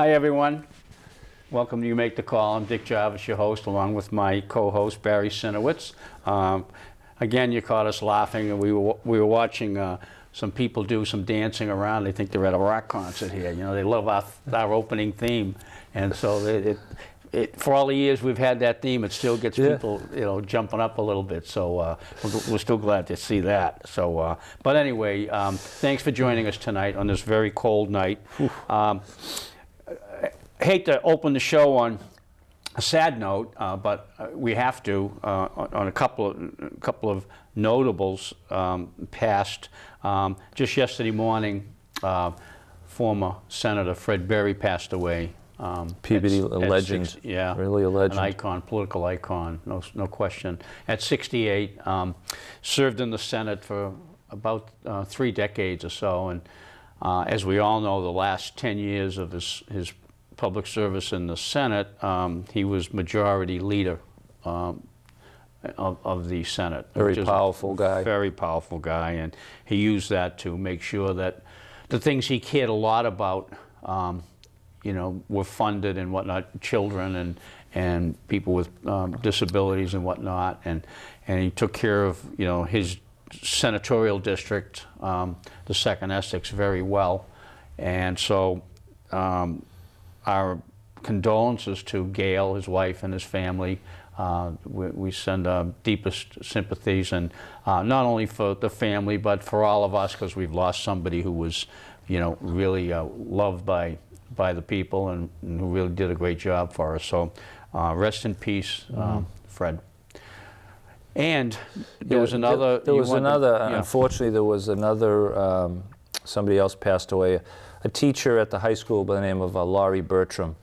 Hi everyone, welcome to You Make the Call. I'm Dick Jarvis, your host, along with my co-host Barry Sinewitz. Again, you caught us laughing, and we were watching some people do some dancing around. They think they're at a rock concert here. You know, they love our opening theme, and so for all the years we've had that theme, it still gets people, you know, jumping up a little bit. So we're still glad to see that. So, but anyway, thanks for joining us tonight on this very cold night. Hate to open the show on a sad note, but we have to on a couple of notables passed. Just yesterday morning, former Senator Fred Berry passed away. Peabody, a legend. Yeah, really a legend. An icon, political icon, no question. At 68, served in the Senate for about 3 decades or so, and as we all know, the last 10 years of his public service in the Senate, he was majority leader of the Senate. Very powerful guy. Very powerful guy, and he used that to make sure that the things he cared a lot about, you know, were funded and whatnot, children and people with disabilities and whatnot, and he took care of, you know, his senatorial district, the 2nd Essex, very well, and so our condolences to Gail, his wife, and his family. We send deepest sympathies, and not only for the family, but for all of us, because we've lost somebody who was, you know, really loved by the people and who really did a great job for us. So rest in peace, Fred. And there was another. Unfortunately, there was another. Somebody else passed away. A teacher at the high school by the name of Laurie Bertram,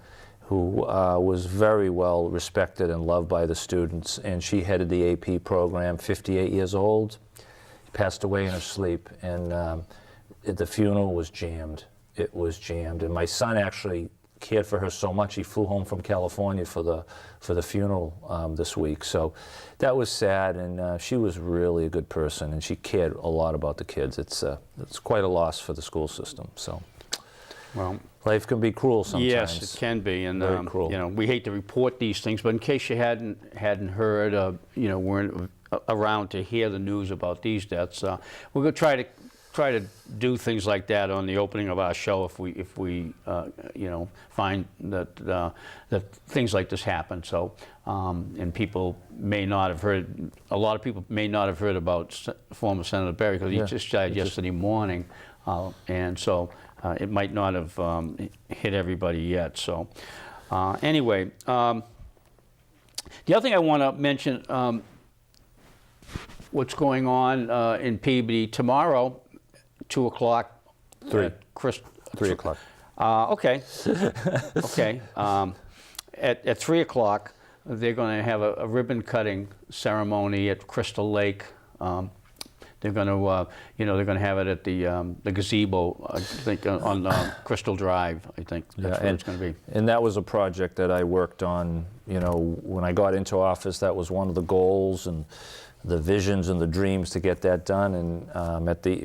who was very well respected and loved by the students, and she headed the AP program. 58 years old, passed away in her sleep, and the funeral was jammed. It was jammed, and my son actually cared for her so much he flew home from California for the funeral this week. So that was sad, and she was really a good person, and she cared a lot about the kids. It's quite a loss for the school system. So, well, life can be cruel sometimes. Yes, it can be, and very cruel. You know, we hate to report these things, but in case you hadn't heard, you know, weren't around to hear the news about these deaths, we're going to try to do things like that on the opening of our show if we you know, find that things like this happen. So and people may not have heard. A lot of people may not have heard about former Senator Berry because he just died yesterday morning, and so it might not have hit everybody yet. So anyway, the other thing I want to mention, what's going on in Peabody tomorrow. 2 o'clock. 3 o'clock. Okay. Okay. At 3 o'clock, they're going to have a ribbon cutting ceremony at Crystal Lake. They're going to, you know, they're going to have it at the gazebo, I think, on Crystal Drive. I think that's where it's going to be. And that was a project that I worked on. You know, when I got into office, that was one of the goals and the visions and the dreams to get that done, and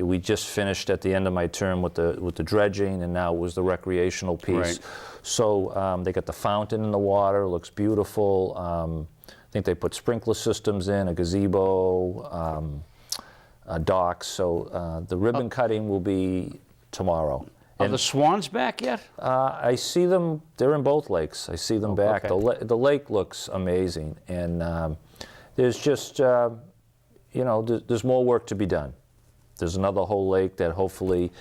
we just finished at the end of my term with the dredging, and now it was the recreational piece. Right. So they got the fountain in the water, looks beautiful. I think they put sprinkler systems in, a gazebo, docks. So the ribbon cutting will be tomorrow. Are the swans back yet? I see them. They're in both lakes. I see them back. Okay. The lake looks amazing, and there's just, you know, there's more work to be done. There's another whole lake that hopefully...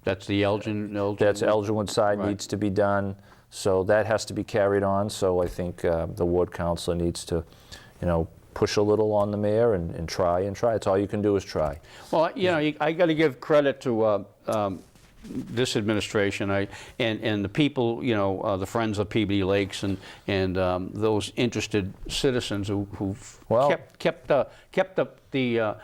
that's the Elgin? That's Elginwood side, right. Needs to be done. So that has to be carried on. So I think the ward councilor needs to, you know, push a little on the mayor and try and try. It's all you can do is try. Well, you know, I got to give credit to this administration, and the people, you know, the Friends of Peabody Lakes, and those interested citizens who've kept up the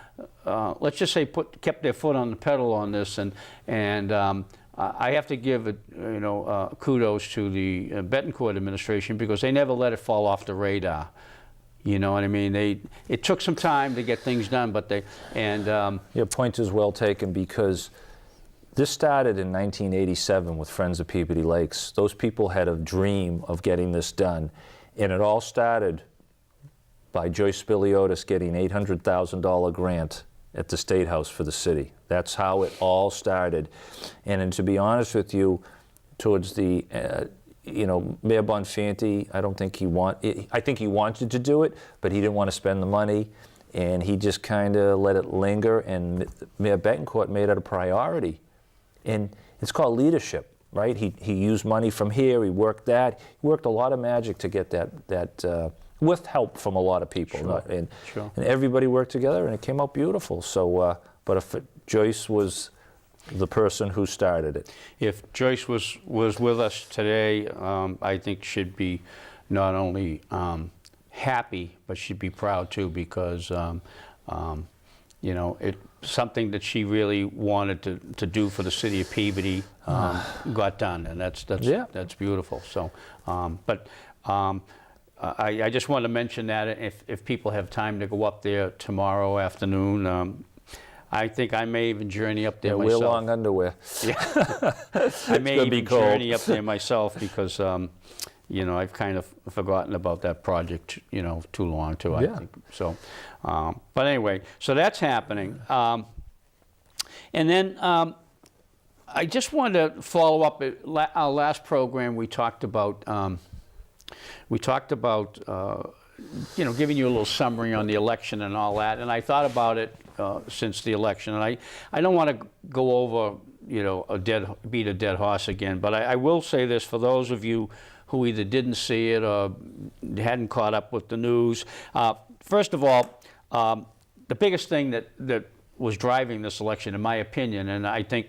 let's just say kept their foot on the pedal on this, and I have to give you know, kudos to the Betancourt administration, because they never let it fall off the radar. You know what I mean? It took some time to get things done, but your point is well taken, because This started in 1987 with Friends of Peabody Lakes. Those people had a dream of getting this done, and it all started by Joyce Spiliotis getting $800,000 grant at the State House for the city. That's how it all started. And to be honest with you, towards the, Mayor Bonfanti, I think he wanted to do it, but he didn't want to spend the money, and he just kind of let it linger, and Mayor Betancourt made it a priority. And it's called leadership, right? He used money from here, he worked that. He worked a lot of magic to get that with help from a lot of people. Sure. And Sure. everybody worked together, and it came out beautiful. So, but if Joyce was the person who started it. If Joyce was with us today, I think she'd be not only happy, but she'd be proud too, because it's something that she really wanted to do for the city of Peabody got done, and that's beautiful. So, I just wanted to mention that if people have time to go up there tomorrow afternoon. I think I may even journey up there myself. Wear long underwear. Yeah. I may even journey up there myself because, I've kind of forgotten about that project, too long too, I think. So, but anyway, so that's happening. And then I just wanted to follow up at our last program. We talked about, giving you a little summary on the election and all that. And I thought about it since the election, and I don't want to go over, beat a dead horse again. But I will say this for those of you who either didn't see it or hadn't caught up with the news. First of all, the biggest thing that was driving this election, in my opinion, and I think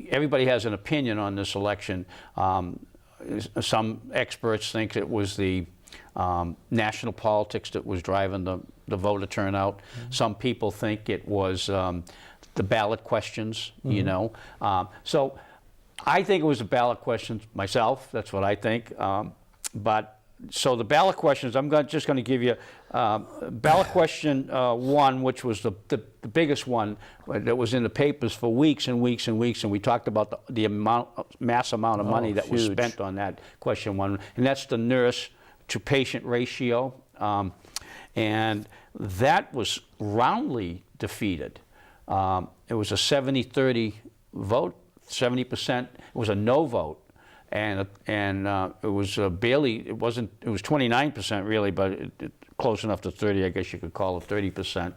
everybody has an opinion on this election. Some experts think it was the national politics that was driving the voter turnout. Mm-hmm. Some people think it was the ballot questions, mm-hmm. So I think it was the ballot questions myself. That's what I think. So the ballot questions, I'm just going to give you ballot question one, which was the biggest one that was in the papers for weeks and weeks and weeks, and we talked about the mass amount of money that was spent on that question one, and that's the nurse to patient ratio, and that was roundly defeated. It was a 70-30 vote, 70%. It was a no vote. And it was barely, it was 29% really, but close enough to 30, I guess you could call it 30%,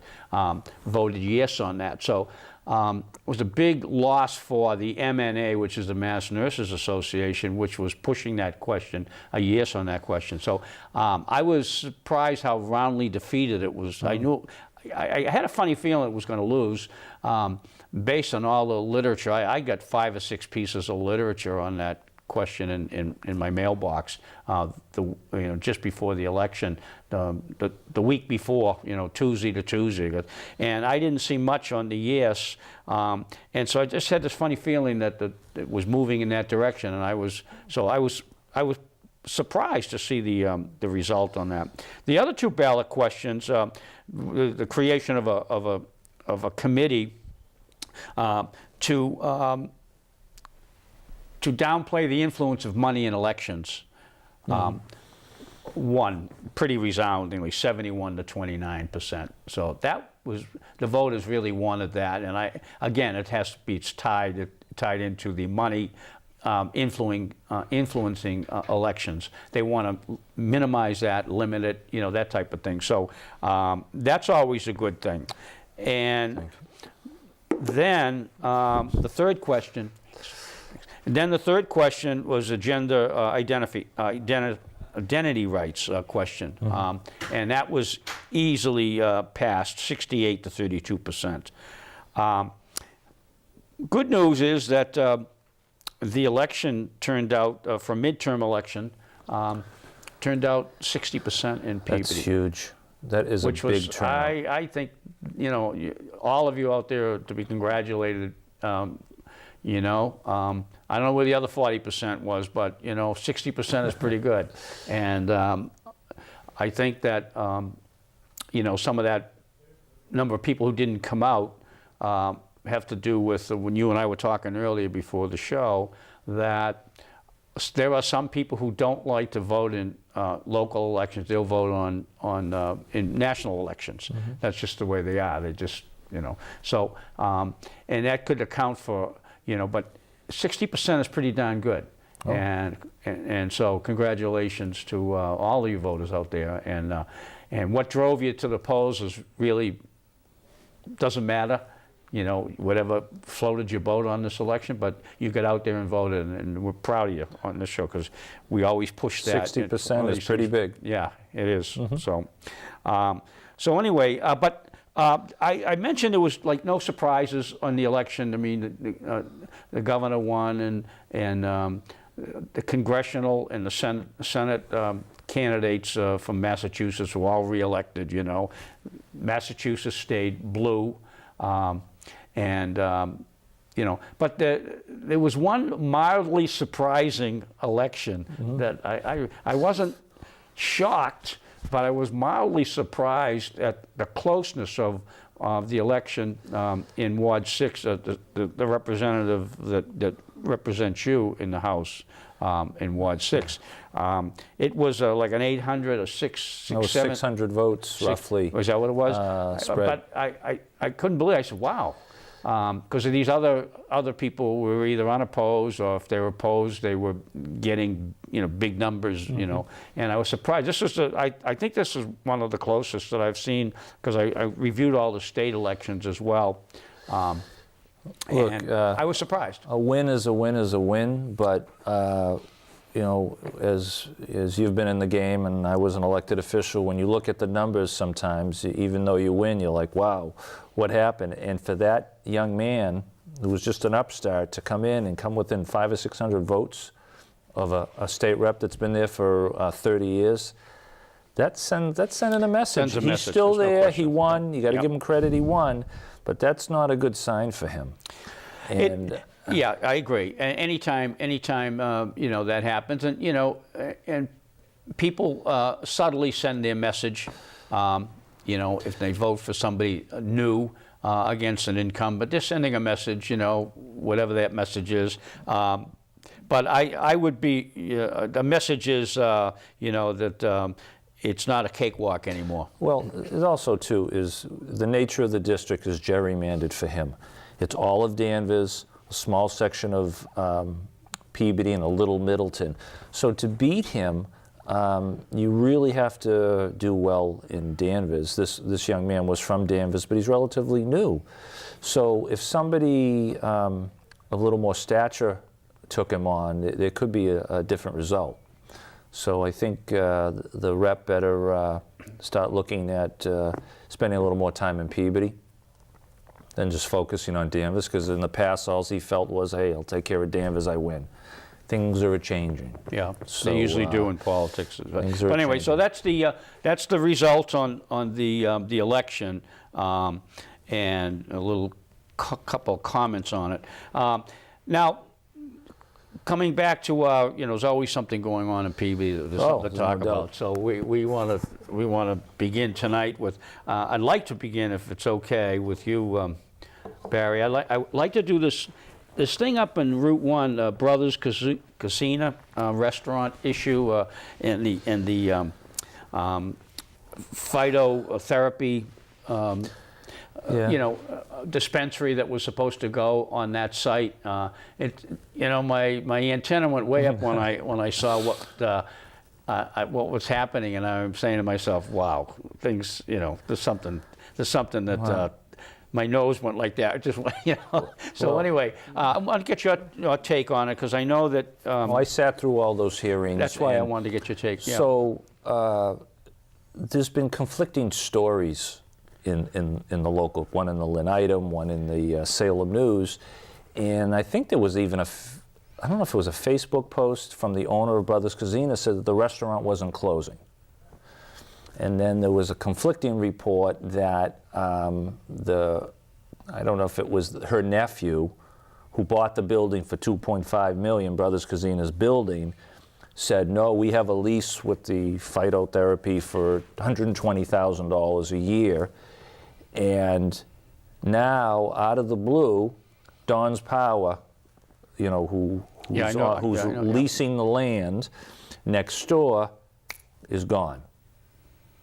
voted yes on that. So it was a big loss for the MNA, which is the Mass Nurses Association, which was pushing that question, a yes on that question. So I was surprised how roundly defeated it was. Mm-hmm. I had a funny feeling it was going to lose. Based on all the literature, I got 5 or 6 pieces of literature on that question in my mailbox just before the election, the week before, Tuesday to Tuesday, and I didn't see much on the yes, and so I just had this funny feeling that it was moving in that direction, and I was surprised to see the result on that. The other 2 ballot questions, the creation of a committee to downplay the influence of money in elections, won pretty resoundingly, 71 to 29%. So that was, the voters really wanted that, and again, it has to be tied into the money influencing elections. They want to minimize that, limit it, that type of thing. So that's always a good thing. And then the third question. And then the third question was a gender identity rights question, mm-hmm. And that was easily passed, 68 to 32%. Good news is that the election turned out, for midterm election, turned out 60% in Peabody. That's huge. That is a big turnout. I think, all of you out there are to be congratulated. I don't know where the other 40% was, but 60% is pretty good, and I think that some of that number of people who didn't come out have to do with when you and I were talking earlier before the show, that there are some people who don't like to vote in local elections. They'll vote in national elections. That's just the way they are. They just, so, and that could account for, but 60% is pretty darn good. Oh. And so congratulations to all of you voters out there. And what drove you to the polls is really doesn't matter. Whatever floated your boat on this election, but you got out there and voted, and we're proud of you on this show because we always push that. 60% is pretty big. Yeah, it is. So anyway, but I mentioned there was like no surprises on the election. I mean, the governor won, and the congressional and the Senate candidates from Massachusetts were all reelected. Massachusetts stayed blue. But there was one mildly surprising election that I wasn't shocked, but I was mildly surprised at the closeness of the election in Ward 6, the representative that represents you in the House in Ward 6. It was like an 800 or 600 votes, roughly. Was that what it was? Spread. But I couldn't believe it. I said, wow. Because of these other people were either unopposed, or if they were opposed, they were getting big numbers. And I was surprised. This was I think this is one of the closest that I've seen, because I reviewed all the state elections as well. Look, and I was surprised. A win is a win is a win, but as you've been in the game, and I was an elected official, when you look at the numbers sometimes, even though you win, you're like, wow, what happened? And for that young man who was just an upstart to come in and come within 500 or 600 votes of a state rep that's been there for 30 years, that's sending a message. He's still there. He won. You got to give him credit. He won, but that's not a good sign for him. And yeah, I agree. Anytime that happens, and people subtly send their message. If they vote for somebody new against an incumbent, they're sending a message. Whatever that message is. But I would be the message is that it's not a cakewalk anymore. Well, it also too is the nature of the district is gerrymandered for him. It's all of Danvers, a small section of Peabody, and a little Middleton. So to beat him, you really have to do well in Danvers. This young man was from Danvers, but he's relatively new. So if somebody of a little more stature took him on, there could be a different result. So I think the rep better start looking at spending a little more time in Peabody than just focusing on Danvers, because in the past all he felt was, hey, I'll take care of Danvers, I win. Things are changing. Yeah, so, they usually do in politics. But anyway, changing. So that's the result on the election, and a little couple comments on it. Now, coming back to there's always something going on in Peabody that there's something to talk about. So we want to begin tonight with. I'd like to begin, if it's okay with you, Barry. I'd like to do this thing up in Route 1, Brothers Casino restaurant issue, and the phytotherapy. Dispensary that was supposed to go on that site. My antenna went way up when I saw what was happening, and I'm saying to myself, wow, things, there's something that. Wow. My nose went like that. Just So well, anyway, I want to get your take on it, because I know that. I sat through all those hearings. That's why I wanted to get your take. Yeah. So there's been conflicting stories in the local, one in the Lynn Item, one in the Salem News, and I think there was even I don't know if it was a Facebook post from the owner of Brothers Casino said that the restaurant wasn't closing. And then there was a conflicting report that I don't know if it was her nephew who bought the building for $2.5 million, Brothers Casino's building, said, no, we have a lease with the phytotherapy for $120,000 a year. And Now, out of the blue, Don's Power, you know, who's leasing the land next door, is gone.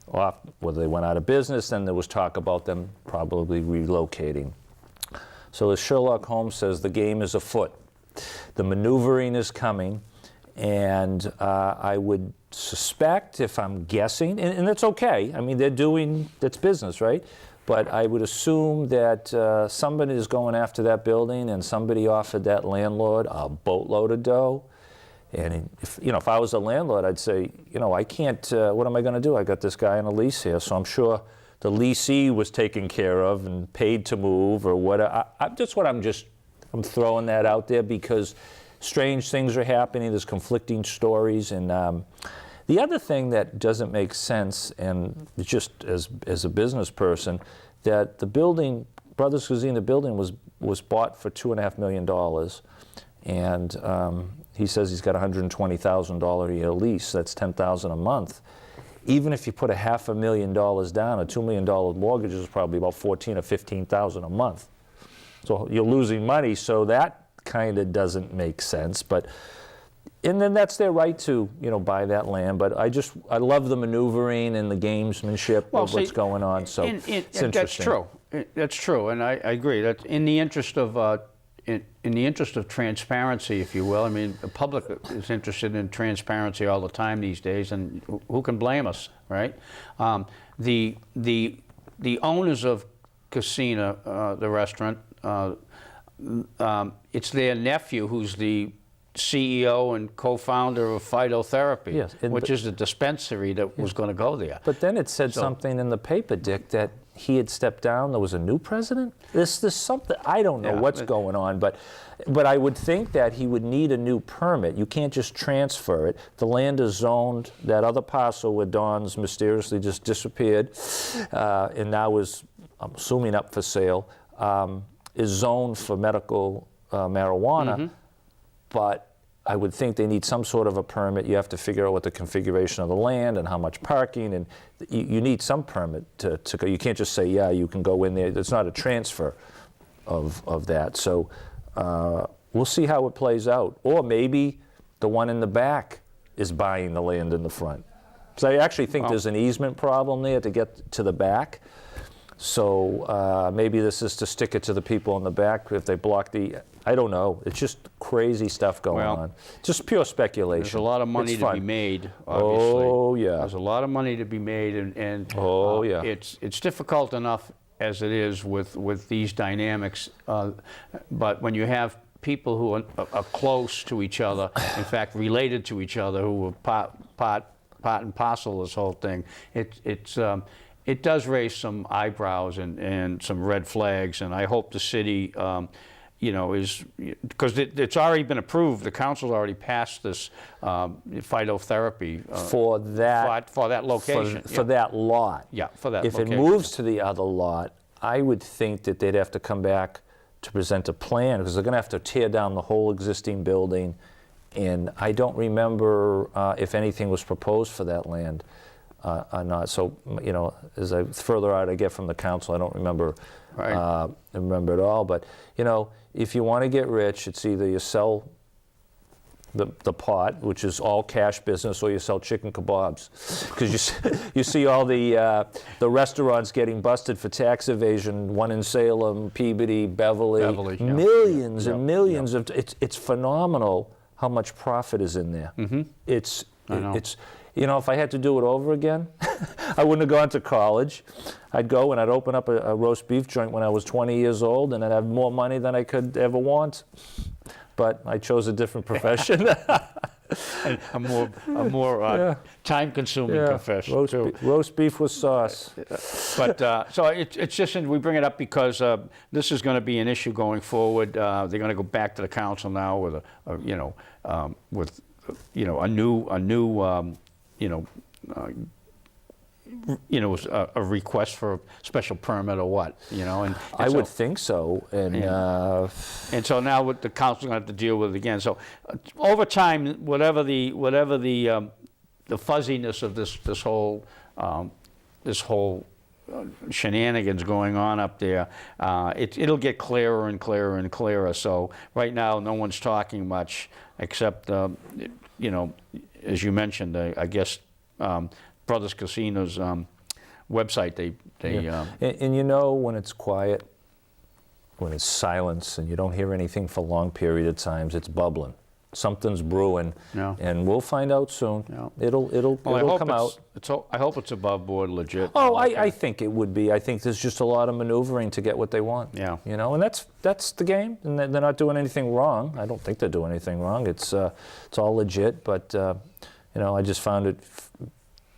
Or whether they went out of business, then there was talk about them probably relocating. So as Sherlock Holmes says, the game is afoot. The maneuvering is coming, and I would suspect, if I'm guessing, and that's okay, I mean, that's business, right? But I would assume that somebody is going after that building, and somebody offered that landlord a boatload of dough. And if I was a landlord, I'd say, I can't, what am I going to do? I got this guy on a lease here, so I'm sure the leasee was taken care of and paid to move or whatever. I'm throwing that out there because strange things are happening. There's conflicting stories. And the other thing that doesn't make sense, and just as a business person, that the building, Brothers Cuisine, the building was bought for $2.5 million. And he says he's got a $120,000 a year lease. That's $10,000 a month. Even if you put $500,000 down, a $2 million mortgage is probably about $14,000 or $15,000 a month. So you're losing money. So that kind of doesn't make sense. And then that's their right to, buy that land. But I love the maneuvering and the gamesmanship of what's going on. So it's interesting. That's true. That's true, and I agree. That in the interest of in the interest of transparency, if you will. I mean, the public is interested in transparency all the time these days, and who can blame us, right? The owners of Casina, the restaurant, it's their nephew who's the CEO and co-founder of Phytotherapy, yes, which is the dispensary that was going to go there. But then it said something in the paper, Dick, that he had stepped down. There was a new president. There's something, I don't know what's going on, but I would think that he would need a new permit. You can't just transfer it. The land is zoned. That other parcel where Don's mysteriously just disappeared, and now is, I'm assuming, up for sale, is zoned for medical marijuana. But I would think they need some sort of a permit. You have to figure out what the configuration of the land and how much parking, and you need some permit to go. You can't just say, yeah, you can go in there. It's not a transfer of that. So we'll see how it plays out. Or maybe the one in the back is buying the land in the front. So I actually think there's an easement problem there to get to the back. So maybe this is to stick it to the people in the back if they block I don't know. It's just crazy stuff going on. Just pure speculation. There's a lot of money to be made, obviously. Oh, yeah. There's a lot of money to be made, and it's difficult enough as it is with these dynamics. But when you have people who are close to each other, in fact, related to each other, who are part and parcel of this whole thing, it does raise some eyebrows and some red flags, and I hope the city, is, because it's already been approved. The council's already passed this phytotherapy for that location, for that lot. Yeah, for that. If location. It moves to the other lot, I would think that they'd have to come back to present a plan, because they're going to have to tear down the whole existing building, and I don't remember if anything was proposed for that land. Not so, as further out I get from the council, I don't remember remember it all. But if you want to get rich, it's either you sell the pot, which is all cash business, or you sell chicken kebabs, because you see all the restaurants getting busted for tax evasion. One in Salem, Peabody, Beverly millions and millions of. It's phenomenal how much profit is in there. It's if I had to do it over again, I wouldn't have gone to college. I'd go and I'd open up a roast beef joint when I was 20 years old, and I'd have more money than I could ever want. But I chose a different profession. a more time-consuming profession. Roast beef with sauce. But so it's just, we bring it up because this is going to be an issue going forward. They're going to go back to the council now with a request for a special permit or what, and I would think so, and so now what the council's going to have to deal with it again. So over time, whatever the fuzziness of this whole shenanigans going on up there, it'll get clearer and clearer and clearer. So right now, no one's talking much except, you know, as you mentioned, I guess Brothers Casino's website. And you know when it's quiet, when it's silence, and you don't hear anything for a long period of times, it's bubbling. Something's brewing, and we'll find out soon. It'll come out. I hope it's above board, legit. Oh, I think it would be. I think there's just a lot of maneuvering to get what they want. Yeah. You know, and that's the game, and they're not doing anything wrong. I don't think they're doing anything wrong. It's all legit, but you know, I just found it.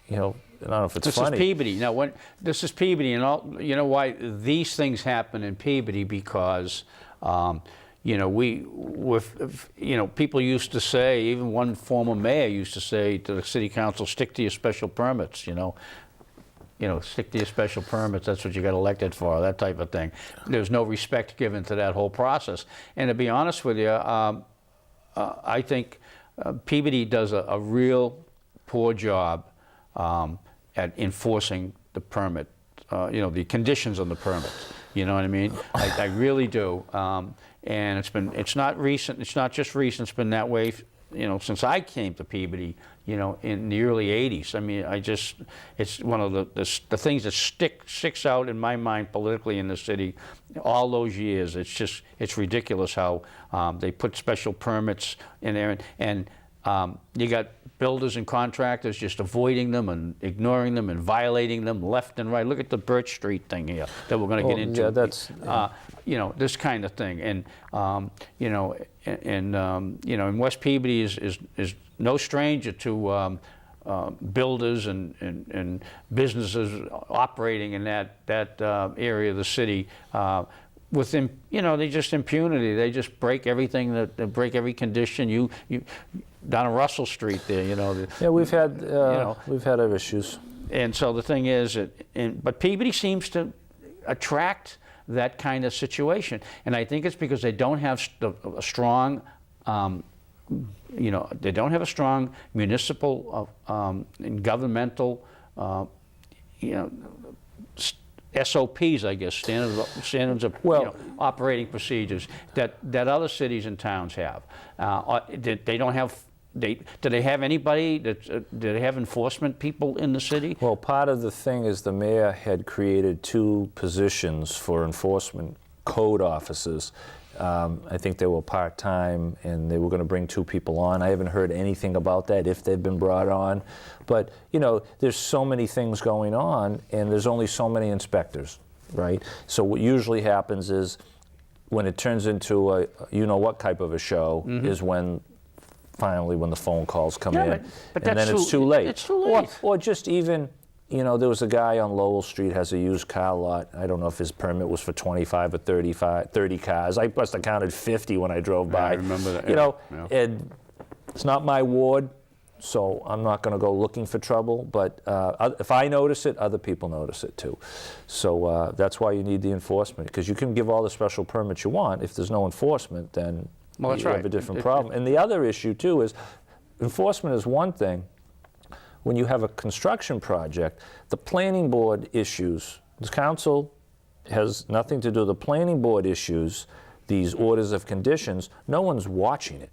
You know, I don't know if it's funny. This is Peabody. Now, this is Peabody, and you know why these things happen in Peabody because. You know, people used to say, even one former mayor used to say to the city council, stick to your special permits, you know, stick to your special permits, that's what you got elected for, that type of thing. There's no respect given to that whole process. And to be honest with you, I think Peabody does a real poor job at enforcing the permit, you know, the conditions on the permits. You know what I mean? I really do. And it's not recent, it's not just recent, it's been that way, you know, since I came to Peabody, you know, in the early 80s. I mean, it's one of the things that sticks out in my mind politically in the city all those years. It's ridiculous how they put special permits in there, and you got builders and contractors just avoiding them and ignoring them and violating them left and right. Look at the Birch Street thing here that we're going to get into. Yeah, that's you know, this kind of thing, and you know, you know, and West Peabody is no stranger to builders and businesses operating in that area of the city. With you know, they just impunity. They just break everything. They break every condition. You down on Russell Street there, you know. Yeah, we've had other issues. And so the thing is, but Peabody seems to attract that kind of situation, and I think it's because they don't have a strong, you know, they don't have a strong municipal and governmental, you know, SOPs, I guess, standards of you know, operating procedures that other cities and towns have. They don't have. Do they have anybody? Do they have enforcement people in the city? Well, part of the thing is the mayor had created 2 positions for enforcement code officers. I think they were part-time, and they were going to bring 2 people on. I haven't heard anything about that, if they've been brought on. But, you know, there's so many things going on, and there's only so many inspectors, right? So what usually happens is when it turns into a you-know-what type of a show is when finally when the phone calls come in, but and then it's too late. It's too late. Or just even, you know, there was a guy on Lowell Street has a used car lot. I don't know if his permit was for 25 or 30 cars. I must have counted 50 when I drove by. I remember that. You know, and it's not my ward, so I'm not going to go looking for trouble. But if I notice it, other people notice it too. So that's why you need the enforcement, because you can give all the special permits you want. If there's no enforcement, then you have a different problem. And the other issue too is enforcement is one thing. When you have a construction project, the planning board issues, the council has nothing to do. The planning board issues these orders of conditions. No one's watching it.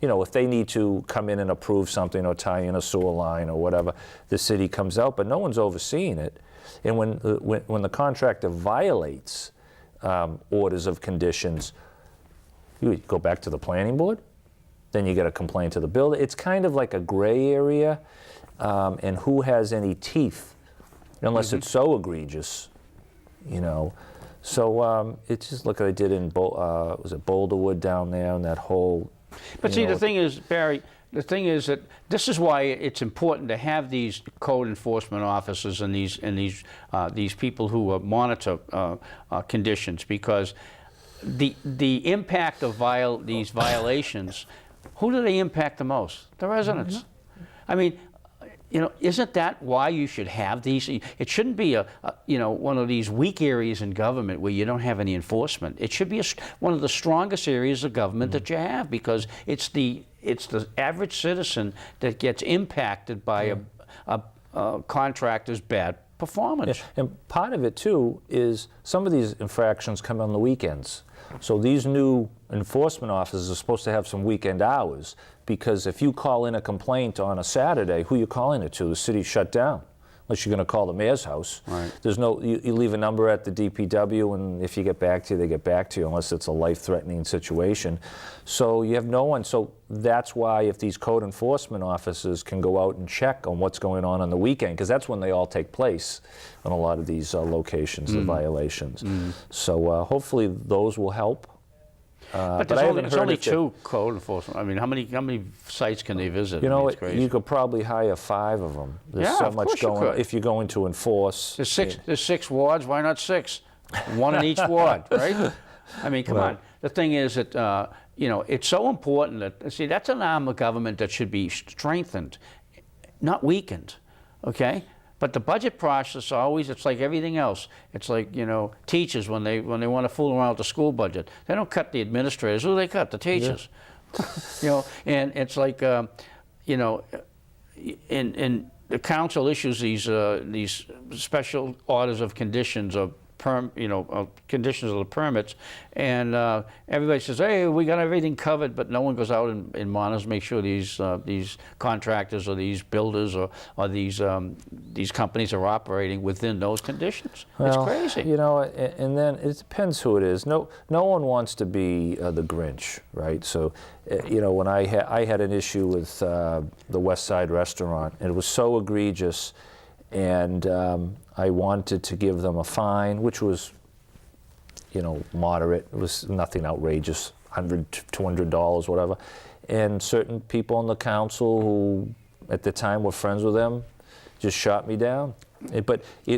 You know, if they need to come in and approve something or tie in a sewer line or whatever, the city comes out, but no one's overseeing it. And when the contractor violates orders of conditions, you go back to the planning board, then you get a complaint to the builder. It's kind of like a gray area, and who has any teeth, unless it's so egregious, you know. So it's just look what I did in was it Boulderwood down there, and that whole. But see, the thing is, Barry, the thing is that this is why it's important to have these code enforcement officers and these people who monitor conditions, because the impact of these violations, who do they impact the most? The residents. I mean, you know, isn't that why you should have these? It shouldn't be you know, one of these weak areas in government where you don't have any enforcement. It should be one of the strongest areas of government that you have, because it's the average citizen that gets impacted by a contractor's bad performance. Yeah, and part of it too is some of these infractions come on the weekends. So these new enforcement officers are supposed to have some weekend hours, because if you call in a complaint on a Saturday, who are you calling it to? The city's shut down. Unless you're going to call the mayor's house. Right. There's no, you leave a number at the DPW, and if you get back to you, they get back to you, unless it's a life-threatening situation. So you have no one. So that's why if these code enforcement officers can go out and check on what's going on the weekend, because that's when they all take place on a lot of these locations, the violations. So hopefully those will help. But there's only two code enforcement. I mean, how many sites can they visit? You know, it's crazy. you could probably hire 5 of them. There's Yeah, so of much course you going could. if you're going to enforce. There's 6 wards. Why not 6? 1 in each ward, right? I mean, come on. The thing is that you know, it's so important that, see, that's an arm of government that should be strengthened, not weakened. Okay. But the budget process always, it's like everything else. It's like, you know, teachers, when they want to fool around with the school budget, they don't cut the administrators. Who do they cut? The teachers. Yeah. You know, and it's like, you know, in the council issues these special orders of conditions of conditions of the permits, and everybody says, hey, we got everything covered, but no one goes out and monitors, make sure these contractors or these builders or these companies are operating within those conditions. Well, it's crazy. You know, and then it depends who it is. No one wants to be the Grinch, right? So, you know, when I had an issue with the West Side restaurant, and it was so egregious, and I wanted to give them a fine, which was, you know, moderate. It was nothing outrageous, $100, $200, whatever. And certain people on the council who, at the time, were friends with them, just shot me down.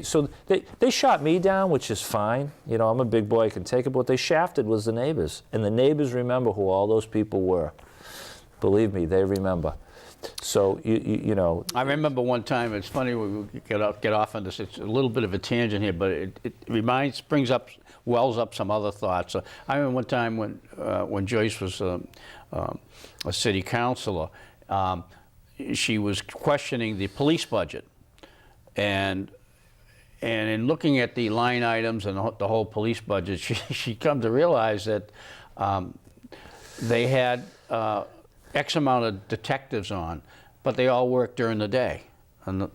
So they shot me down, which is fine. You know, I'm a big boy, I can take it. But what they shafted was the neighbors, and the neighbors remember who all those people were. Believe me, they remember. So you know. I remember one time. It's funny we get off on this. It's a little bit of a tangent here, but it wells up some other thoughts. I remember one time when Joyce was a city councilor, she was questioning the police budget, and in looking at the line items and the whole police budget, she come to realize that they had X amount of detectives on, but they all worked during the day, and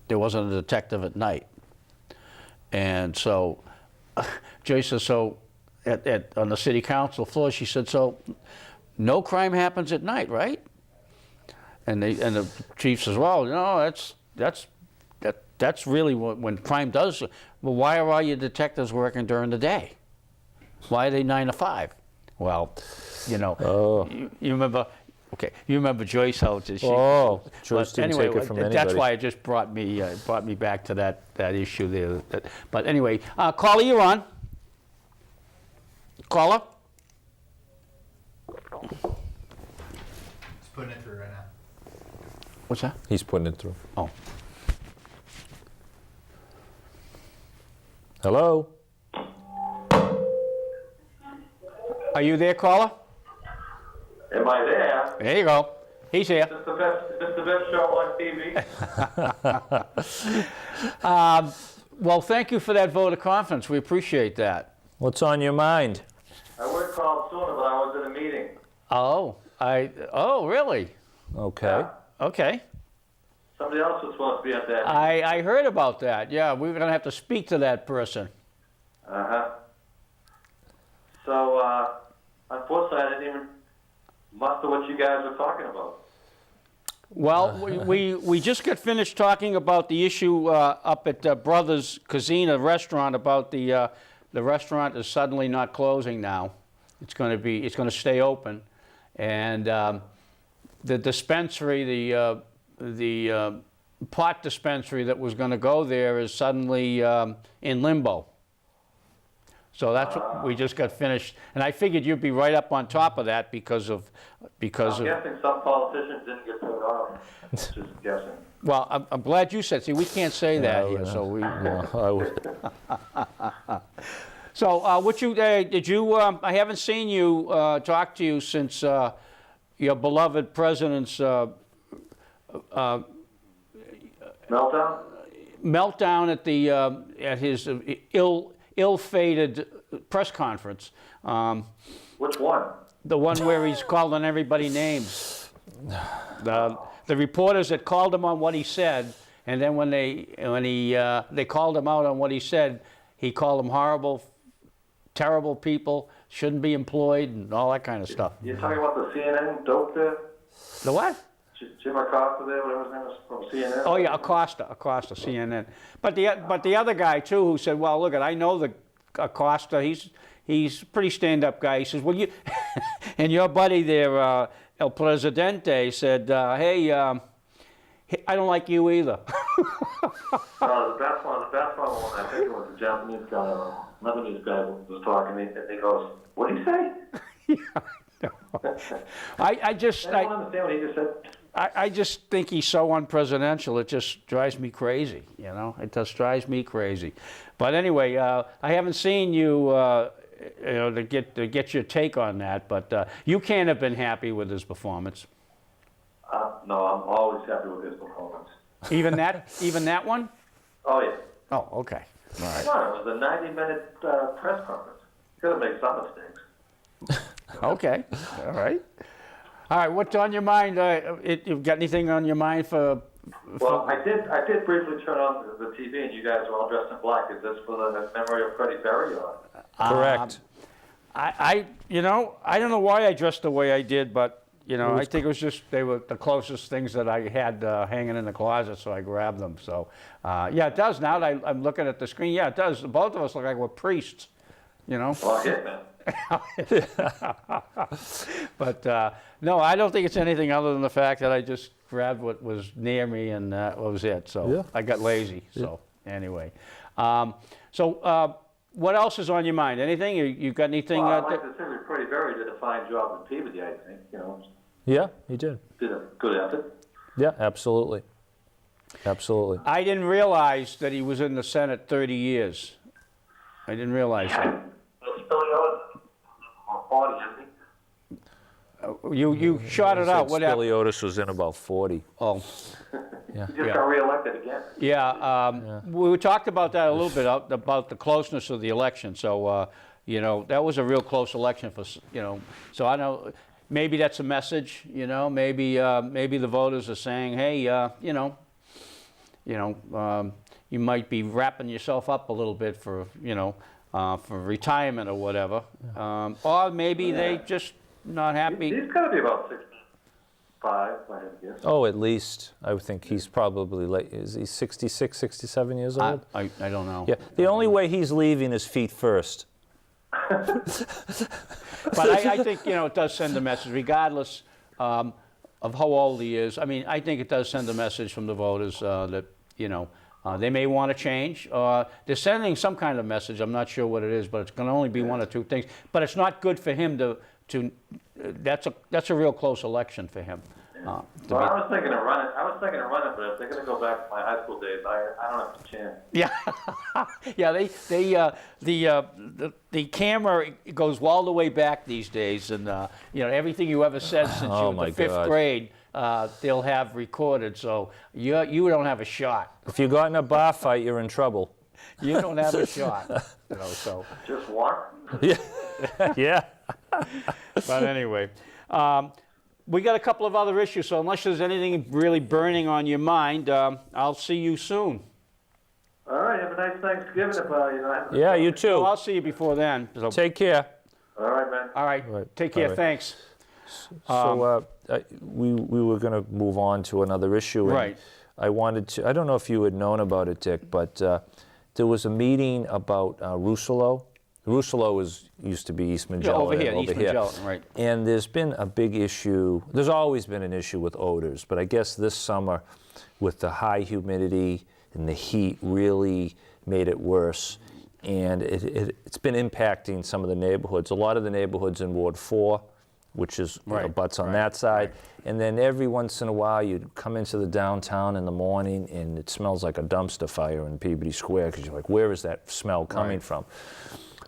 there wasn't a detective at night. And so Joyce says, so on the city council floor, she said, so no crime happens at night, right? And the chief says, well, no, that's really when crime does. Well, why are all your detectives working during the day? Why are they 9 to 5? Well, you know, you remember. Okay, you remember Joyce? How she? Joyce didn't take it from anybody. That's why it just brought me back to that issue there. But anyway, caller, you're on. Caller. He's putting it through right now. What's that? He's putting it through. Oh. Hello. Are you there, caller? Am I there? There you go. He's here. Is this the best show on TV? Well, thank you for that vote of confidence. We appreciate that. What's on your mind? I would have called sooner, but I was in a meeting. Oh, really? Okay. Yeah. Okay. Somebody else was supposed to be at that meeting. I heard about that. Yeah, we're going to have to speak to that person. Uh-huh. So, unfortunately, I didn't even muster what you guys were talking about. Well, we just got finished talking about the issue up at Brothers Casino restaurant about the restaurant is suddenly not closing now. It's going to stay open, and the dispensary, the pot dispensary that was going to go there is suddenly in limbo. So that's what we just got finished, and I figured you'd be right up on top of that because I'm guessing some politicians didn't get turned off. Just guessing. Well, I'm glad you said. See, we can't say that here, so we. I would. So, did you? I haven't seen you talk to you since your beloved president's Meltdown? meltdown at his ill-fated press conference. Which one? The one where he's calling everybody names. The reporters that called him on what he said, and then when they called him out on what he said, he called them horrible, terrible people, shouldn't be employed, and all that kind of stuff. You're talking about the CNN dope there? The what? Jim Acosta there, whatever his name is, from CNN? Oh yeah, Acosta, CNN. But the other guy too, who said, well, look, I know the Acosta, he's a pretty stand-up guy. He says, well, you, and your buddy there, El Presidente, said, hey, I don't like you either. The best one, I think it was the Japanese guy, or Lebanese guy was talking, and he goes, what did he say? I don't understand what he just said. I just think he's so unpresidential. It just drives me crazy. You know, it just drives me crazy. But anyway, I haven't seen you, to get your take on that. But you can't have been happy with his performance. No, I'm always happy with his performance. Even that one? Oh yeah. Oh, okay. All right. Come on, it was a 90-minute press conference. Could have made some mistakes. Okay. All right. All right. What's on your mind? You've got anything on your mind for? Well, I did briefly turn on the TV, and you guys were all dressed in black. Is this for the memory of Freddie Barry? Or? Correct. I don't know why I dressed the way I did, but I think it was just they were the closest things that I had hanging in the closet, so I grabbed them. So yeah, it does. Now that I'm looking at the screen, yeah, it does. Both of us look like we're priests. Well, yeah, man. But no, I don't think it's anything other than the fact that I just grabbed what was near me and that was it. So yeah. I got lazy. So anyway, what else is on your mind? Anything? You got anything? Well, I'd like to say that Freddie Barry did a fine job with Peabody, I think. Yeah, he did. Did a good effort. Yeah, absolutely. Absolutely. I didn't realize that he was in the Senate 30 years. I didn't realize that. You shot it out. What happened? Otis was in about 40. Oh. Yeah. He just got reelected again. Yeah, we talked about that a little bit, about the closeness of the election. So, that was a real close election for, so I know, maybe that's a message, maybe the voters are saying, hey, you might be wrapping yourself up a little bit for retirement or whatever. Or maybe they just not happy. He's got to be about 65, I guess. Oh, at least. I would think he's probably late. Is he 66, 67 years old? I don't know. Yeah. The only way he's leaving is feet first. But I think, it does send a message, regardless of how old he is. I mean, I think it does send a message from the voters that, they may want to change. They're sending some kind of message. I'm not sure what it is, but it's going to only be one or two things. But it's not good for him to that's a real close election for him. I was thinking of running. But if they're going to go back to my high school days, I don't have a chance. Yeah, yeah. The camera goes all the way back these days, and everything you ever said since you were in the 5th grade, they'll have recorded. So you don't have a shot. If you got in a bar fight, you're in trouble. You don't have a shot. So just walk. Yeah. Yeah. But anyway. We got a couple of other issues, so unless there's anything really burning on your mind, I'll see you soon. All right, have a nice Thanksgiving. Yeah, you too. Well, I'll see you before then. So. Take care. All right, man. All right. Take care. All right. Thanks. So we were going to move on to another issue. And right. I wanted to. I don't know if you had known about it, Dick, but there was a meeting about Rousselot. Rousselot used to be East Magellan. Over here, East Magellan, right. And there's been a big issue. There's always been an issue with odors, but I guess this summer, with the high humidity and the heat, really made it worse. And it's been impacting some of the neighborhoods. A lot of the neighborhoods in Ward 4, which is butts on that side. Right. And then every once in a while, you'd come into the downtown in the morning, and it smells like a dumpster fire in Peabody Square, because you're like, where is that smell coming from?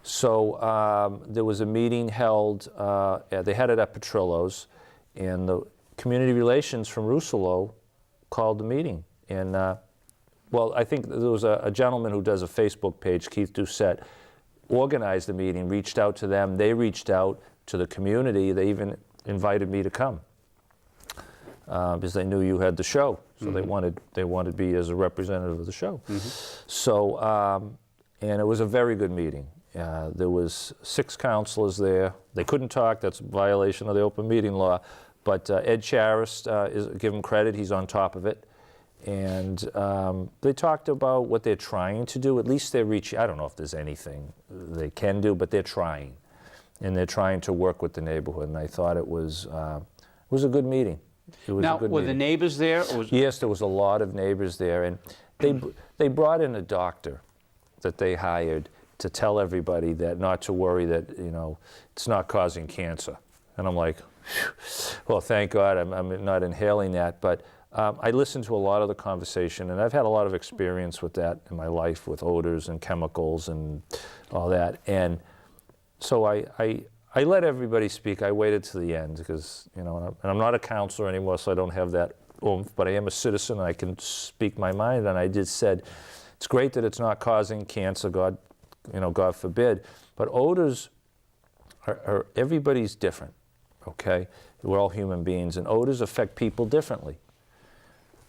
So there was a meeting held, they had it at Petrillo's, and the community relations from Rousselot called the meeting. And Well, I think there was a gentleman who does a Facebook page, Keith Doucette, organized the meeting, reached out to them. They reached out to the community. They even invited me to come because they knew you had the show. So they wanted me as a representative of the show. So, and it was a very good meeting. There was 6 counselors there. They couldn't talk. That's a violation of the open meeting law. But Ed Jarvis, give him credit. He's on top of it. And they talked about what they're trying to do. At least they're reaching. I don't know if there's anything they can do, but they're trying. And they're trying to work with the neighborhood. And I thought it was a good meeting. It was Now, a good were meeting. the neighbors there? Or was Yes, there was a lot of neighbors there. And they brought in a doctor that they hired to tell everybody that not to worry, that, you know, it's not causing cancer. And I'm like, well, thank God I'm not inhaling that. But I listened to a lot of the conversation, and I've had a lot of experience with that in my life, with odors and chemicals and all that. And so I let everybody speak. I waited to the end because, you know, and I'm not a counselor anymore, so I don't have that oomph, but I am a citizen and I can speak my mind. And I just said, it's great that it's not causing cancer, God forbid, but odors are everybody's different, okay? We're all human beings, and odors affect people differently.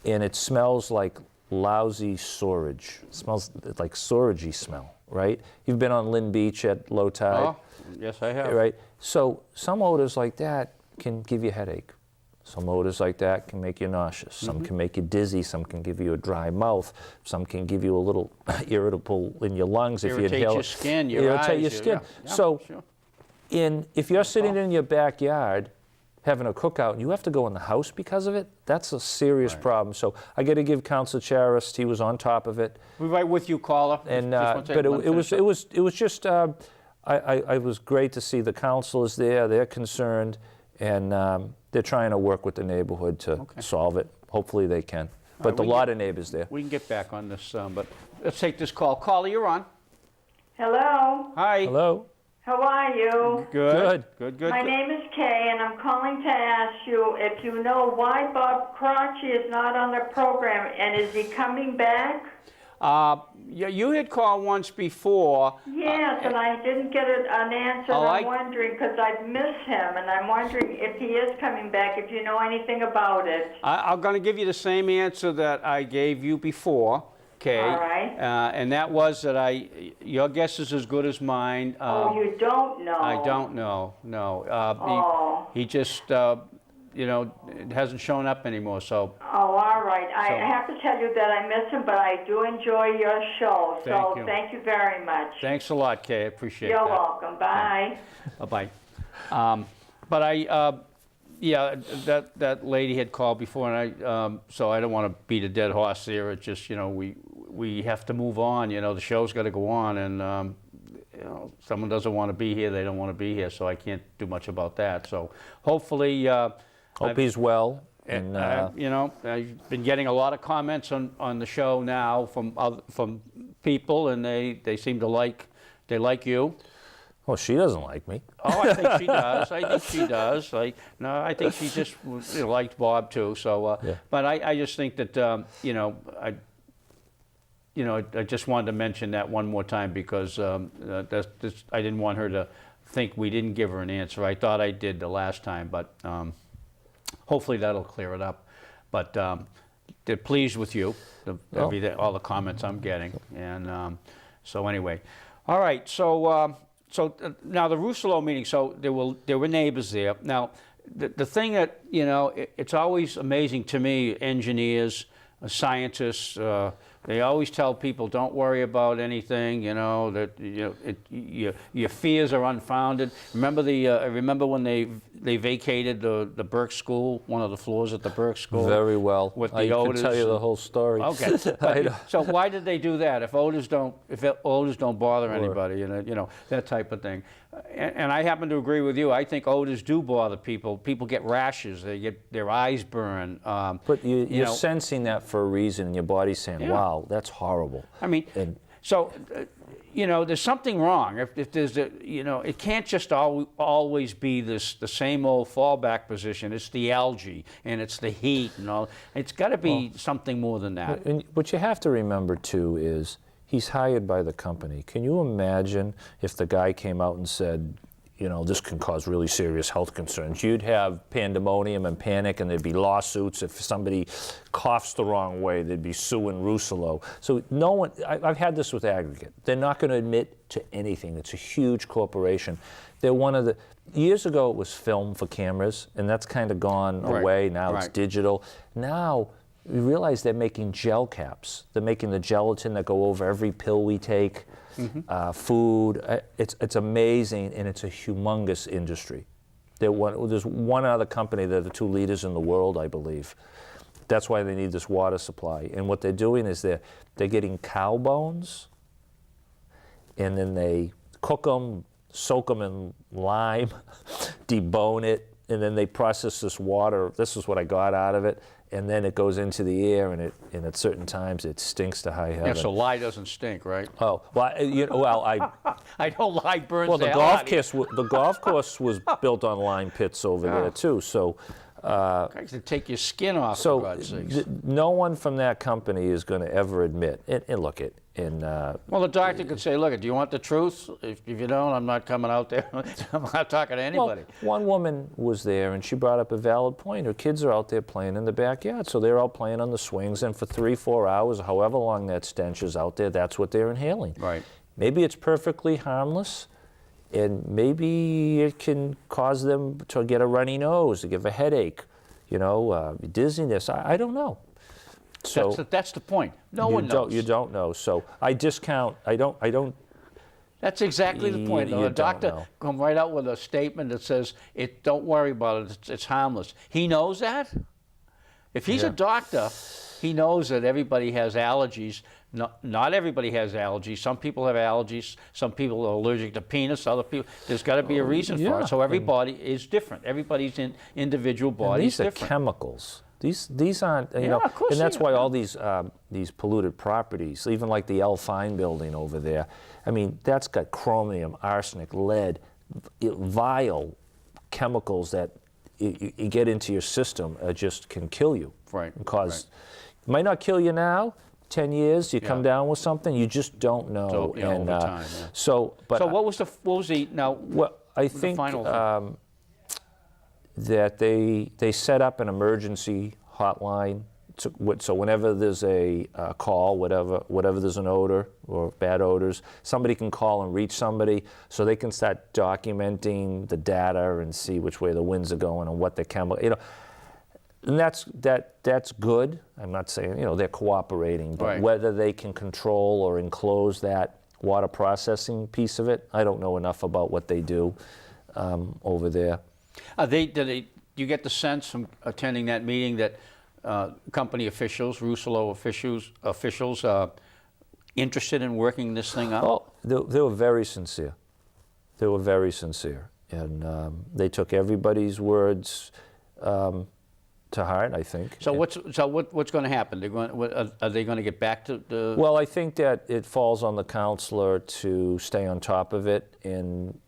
And it smells like lousy storage. It smells like storage-y smell, right? You've been on Lynn Beach at low tide. Oh, yes, I have. Right? So some odors like that can give you a headache. Some odors like that can make you nauseous. Some can make you dizzy. Some can give you a dry mouth. Some can give you a little irritable in your lungs if you Irritate inhale. your skin, your Irritate your eyes, skin. yeah, So sure. if you're sitting in your backyard having a cookout and you have to go in the house because of it, that's a serious problem. So I got to give Councilor Charis, he was on top of it. We're right with you, caller. And Just one but second, let me finish up. it was just I was great to see the councilors there. They're concerned, and they're trying to work with the neighborhood to solve it. Hopefully they can. But a lot of neighbors there. We can get back on this, but let's take this call. Caller, you're on. Hello, Hi. Hello. how are you? Good. Good. My name is Kay, and I'm calling to ask you if you know why Bob Crotchy is not on the program, and is he coming back? Yeah, you had called once before. Yes, and I didn't get an answer, and I'm wondering, because I've missed him, and I'm wondering if he is coming back, if you know anything about it. I'm going to give you the same answer that I gave you before, okay? All right. And that was that your guess is as good as mine. Oh, you don't know? I don't know, no. He just, it hasn't shown up anymore, so. Oh, all right. I have to tell you that I miss him, but I do enjoy your show. Thank you. Thank you very much. Thanks a lot, Kay. I appreciate You're that. welcome. Bye. Bye-bye. But that lady had called before, and so I don't want to beat a dead horse there. It's just, we have to move on. The show's got to go on, and someone doesn't want to be here, they don't want to be here, so I can't do much about that. So hopefully, Hope he's well. And I've been getting a lot of comments on the show now from people, and they seem to like you. well, she doesn't like me. Oh, I think she does. I think she just liked Bob too. So, but I just think that I just wanted to mention that one more time because I didn't want her to think we didn't give her an answer. I thought I did the last time, but hopefully that'll clear it up. But they're pleased with you, all the comments I'm getting, and so anyway, all right. So now the Rousselot meeting. So there were neighbors there. Now the thing that it's always amazing to me, engineers, scientists. They always tell people, don't worry about anything, that your fears are unfounded. Remember when they vacated the Burke School, one of the floors at the Burke School? Very well. With the I odors. can tell you the whole story. Okay. So why did they do that? If odors don't bother anybody, that type of thing. And I happen to agree with you. I think odors do bother people. People get rashes. They get their eyes burn. But you're sensing that for a reason, and your body's saying, wow, that's horrible. I mean, you know, there's something wrong. If there's a, you know, it can't just always be the same old fallback position. It's the algae and it's the heat and all. It's got to be something more than that. And what you have to remember too is he's hired by the company. Can you imagine if the guy came out and said, you know, this can cause really serious health concerns? You'd have pandemonium and panic, and there'd be lawsuits. If somebody coughs the wrong way, they'd be suing Rousselot. So no one, I've had this with Aggregate. They're not going to admit to anything. It's a huge corporation. They're one of the, years ago it was film for cameras, and that's kind of gone away. Now it's digital. Now, we realize they're making gel caps. They're making the gelatin that go over every pill we take. Food, it's amazing, and it's a humongous industry. There's one other company that are the two leaders in the world, I believe. That's why they need this water supply. And what they're doing is they're getting cow bones, and then they cook them, soak them in lime, debone it, and then they process this water. This is what I got out of it. And then it goes into the air, and at certain times it stinks to high heaven. Yeah, so lye doesn't stink, right? Oh, well, I know lye burns. Well, the golf course was built on lime pits over there too. So, to take your skin off. so for God's sakes. no one from that company is going to ever admit. And look it. Well, the doctor could say, "Look, do you want the truth? If you don't, I'm not coming out there. I'm not talking to anybody." Well, one woman was there, and she brought up a valid point. Her kids are out there playing in the backyard, so they're all playing on the swings, and for 3-4 hours, however long that stench is out there, that's what they're inhaling. Right. Maybe it's perfectly harmless, and maybe it can cause them to get a runny nose, to give a headache, you know, dizziness. I don't know. So That's the point. No one knows. You don't know. So I discount. I don't. That's exactly the point. You The doctor don't know. come right out with a statement that says, "Don't worry about it. It's harmless." He knows that. If he's a doctor, he knows that everybody has allergies. Not everybody has allergies. Some people have allergies. Some people are allergic to peanuts. Other people. There's got to be a reason for it. So everybody is different. Everybody's individual body is These are different. chemicals. These aren't, you know, of course and that's they why are. all these polluted properties, even like the L. Fine building over there, I mean, that's got chromium, arsenic, lead, vile chemicals that you get into your system just can kill you. Right. Because it might not kill you now. 10 years, you come down with something, you just don't know. So, you know, over time. Yeah. So what was the now? Well, I think final that they set up an emergency hotline. So whenever there's a call, whatever there's an odor or bad odors, somebody can call and reach somebody, so they can start documenting the data and see which way the winds are going and what the chemical, you know. And that's good. I'm not saying, you know, they're cooperating, but whether they can control or enclose that water processing piece of it, I don't know enough about what they do over there. Do you get the sense from attending that meeting that company officials, Rousselot officials, interested in working this thing out? Oh, they were very sincere. They were very sincere, and they took everybody's words to heart, I think. So what's going to happen? Are they going to get back to the? Well, I think that it falls on the counselor to stay on top of it, and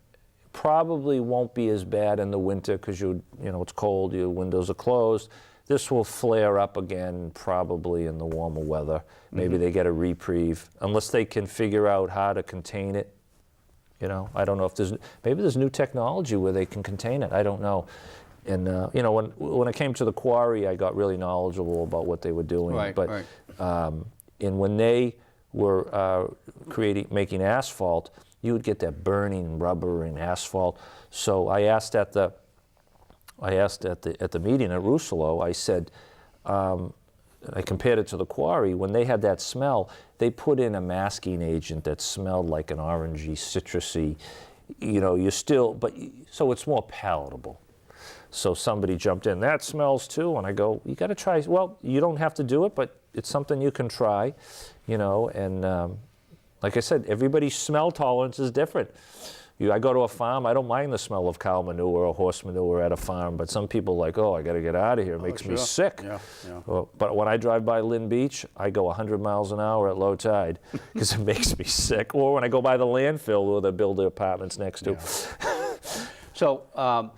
probably won't be as bad in the winter because you know it's cold, your windows are closed. This will flare up again probably in the warmer weather. Maybe they get a reprieve unless they can figure out how to contain it. You know, I don't know if there's new technology where they can contain it. I don't know. And you know, when I came to the quarry, I got really knowledgeable about what they were doing. And when they were making asphalt, you would get that burning rubber and asphalt. So I asked at the meeting at Rousselot, I said, I compared it to the quarry. When they had that smell, they put in a masking agent that smelled like an orangey, citrusy. You know, so it's more palatable. So somebody jumped in, that smells too, and I go, you got to try. Well, you don't have to do it, but it's something you can try, you know. And like I said, everybody's smell tolerance is different. I go to a farm, I don't mind the smell of cow manure or horse manure at a farm, but some people are like, oh, I got to get out of here. It makes me sick. Yeah, yeah. But when I drive by Lynn Beach, I go 100 miles an hour at low tide because it makes me sick. Or when I go by the landfill where they build their apartments next to. So,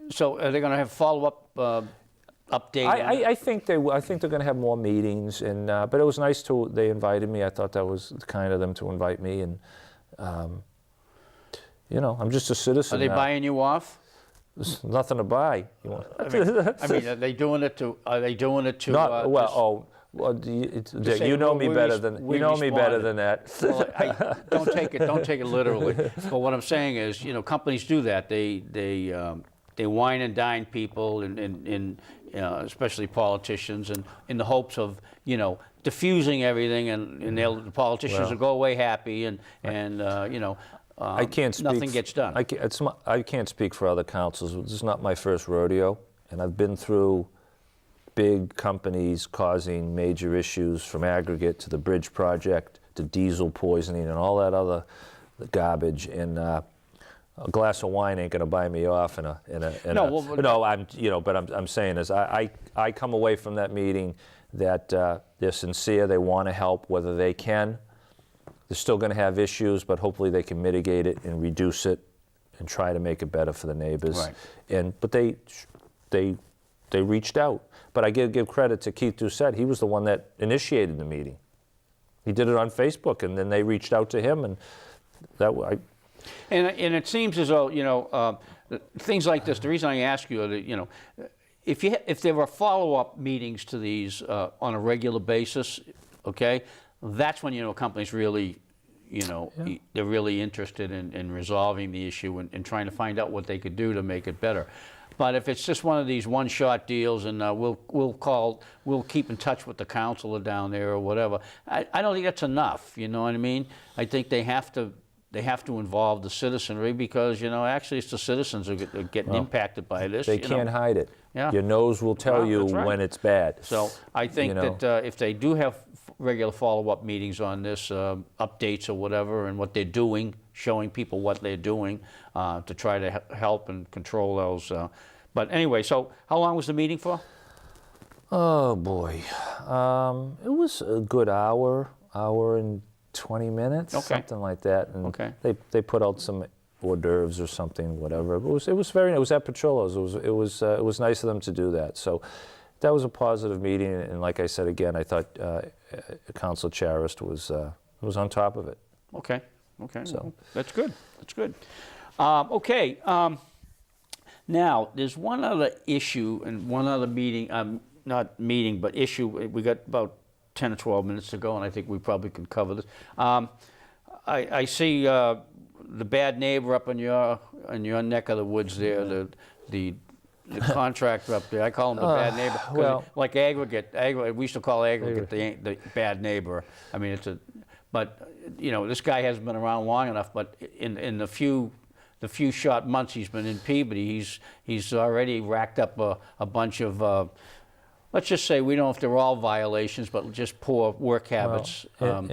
so are they going to have follow-up update? I think they're going to have more meetings, and but it was nice they invited me. I thought that was kind of them to invite me, and you know, I'm just a citizen. Are they now. buying you off? There's nothing to buy. I mean, are they doing it to? Are they doing it to? Not well. Well, Dick, say, you know well, me better than we you know me better than that. Well, don't take it literally. But what I'm saying is, you know, companies do that. They wine and dine people, and especially politicians, and in the hopes of, you know, diffusing everything, and the politicians will go away happy, and you know. I can't speak. Nothing gets done. I can't speak for other councils. This is not my first rodeo, and I've been through big companies causing major issues, from aggregate to the bridge project to diesel poisoning and all that other garbage. And a glass of wine ain't going to buy me off. But I'm saying is I come away from that meeting that they're sincere. They want to help, whether they can. They're still going to have issues, but hopefully they can mitigate it and reduce it and try to make it better for the neighbors. Right. But they reached out. But I give credit to Keith Doucette. He was the one that initiated the meeting. He did it on Facebook, and then they reached out to him, and And it seems as though, you know, things like this. The reason I ask you, you know, if there were follow-up meetings to these on a regular basis, okay, that's when, you know, companies really, you know, they're really interested in resolving the issue and trying to find out what they could do to make it better. But if it's just one of these one-shot deals, and we'll keep in touch with the councilor down there or whatever, I don't think that's enough. You know what I mean? I think they have to involve the citizenry, because, you know, actually it's the citizens who are getting impacted by this. They can't hide it. Yeah. Your nose will tell you when it's bad. So I think that if they do have regular follow-up meetings on this, updates or whatever, and what they're doing, showing people what they're doing to try to help and control those. But anyway, so how long was the meeting for? Oh boy, it was a good hour and 20 minutes, something like that. And they put out some hors d'oeuvres or something, whatever. It was at Petrillo's. It was nice of them to do that. So that was a positive meeting. And like I said again, I thought Council Jarvis was on top of it. Okay. So well, that's good. Now there's one other issue and one other meeting. Not meeting, but issue. We got about 10 or 12 minutes to go, and I think we probably can cover this. I see the bad neighbor up in your neck of the woods there, the contractor up there. I call him the bad neighbor. Well, like aggregate, we used to call aggregate the bad neighbor. I mean, but you know, this guy hasn't been around long enough. But in the few short months he's been in Peabody, he's already racked up a bunch of. Let's just say, we don't know if they're all violations, but just poor work habits. Well,